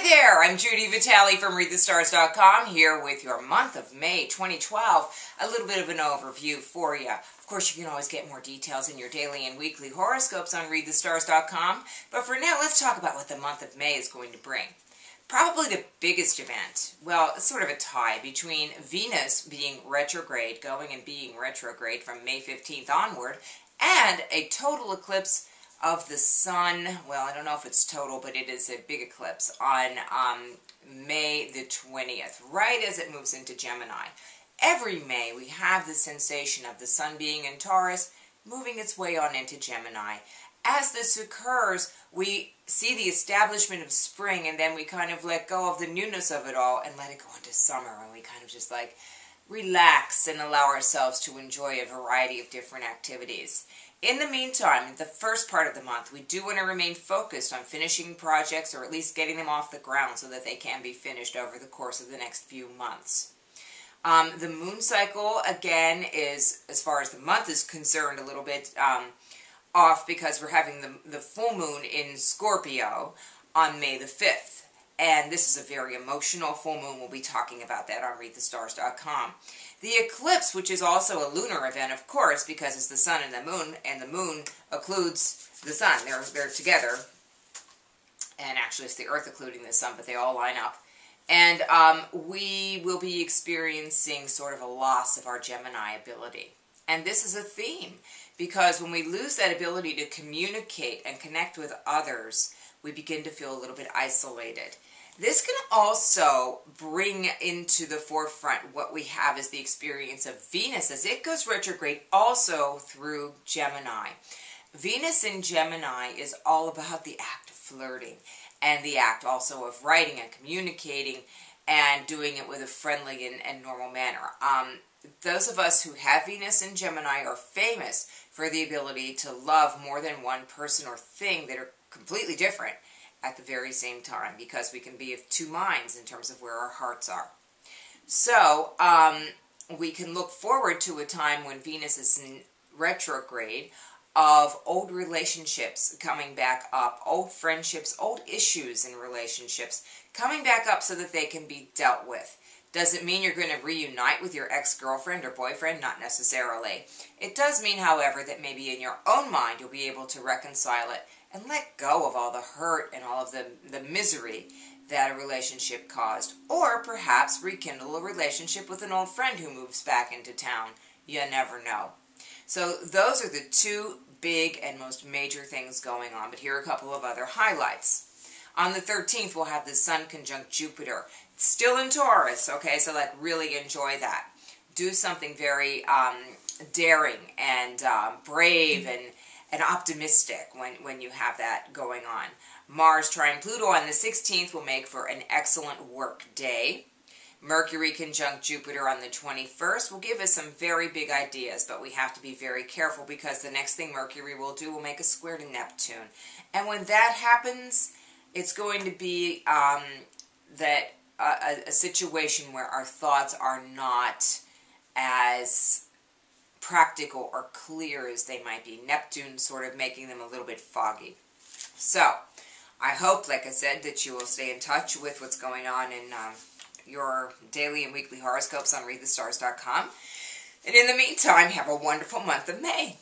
Hi there, I'm Judi Vitale from ReadTheStars.com here with your month of May 2012. A little bit of an overview for you. Of course, you can always get more details in your daily and weekly horoscopes on ReadTheStars.com. But for now, let's talk about what the month of May is going to bring. Probably the biggest event, well, it's sort of a tie between Venus being retrograde, going and being retrograde from May 15th onward, and a total eclipse of the sun. Well, I don't know if it's total, but it is a big eclipse on May the 20th, right as it moves into Gemini. Every May, we have the sensation of the sun being in Taurus, moving its way on into Gemini. As this occurs, we see the establishment of spring, and then we kind of let go of the newness of it all and let it go into summer, and we kind of just like relax and allow ourselves to enjoy a variety of different activities. In the meantime, in the first part of the month, we do want to remain focused on finishing projects, or at least getting them off the ground so that they can be finished over the course of the next few months. The moon cycle, again, is, as far as the month is concerned, a little bit off because we're having the full moon in Scorpio on May the 5th. And this is a very emotional full moon. We'll be talking about that on ReadTheStars.com. The eclipse, which is also a lunar event, of course, because it's the sun and the moon occludes the sun. They're together. And actually it's the earth occluding the sun, but they all line up. And we will be experiencing sort of a loss of our Gemini ability. And this is a theme, because when we lose that ability to communicate and connect with others, we begin to feel a little bit isolated. This can also bring into the forefront what we have as the experience of Venus as it goes retrograde also through Gemini. Venus in Gemini is all about the act of flirting and the act also of writing and communicating and doing it with a friendly and normal manner. Those of us who have Venus in Gemini are famous for the ability to love more than one person or thing that are completely different at the very same time, because we can be of two minds in terms of where our hearts are. So we can look forward to a time when Venus is in retrograde of old relationships coming back up, old friendships, old issues in relationships coming back up so that they can be dealt with. Does it mean you're going to reunite with your ex-girlfriend or boyfriend? Not necessarily. It does mean, however, that maybe in your own mind you'll be able to reconcile it and let go of all the hurt and all of the misery that a relationship caused. Or perhaps rekindle a relationship with an old friend who moves back into town. You never know. So those are the two big and most major things going on. But here are a couple of other highlights. On the 13th, we'll have the Sun conjunct Jupiter. It's still in Taurus, okay? So like really enjoy that. Do something very daring and brave and optimistic when you have that going on. Mars trine Pluto on the 16th will make for an excellent work day. Mercury conjunct Jupiter on the 21st will give us some very big ideas, but we have to be very careful because the next thing Mercury will do will make a square to Neptune. And when that happens, it's going to be a situation where our thoughts are not as practical or clear as they might be. Neptune sort of making them a little bit foggy. So, I hope, like I said, that you will stay in touch with what's going on in your daily and weekly horoscopes on ReadTheStars.com. And in the meantime, have a wonderful month of May.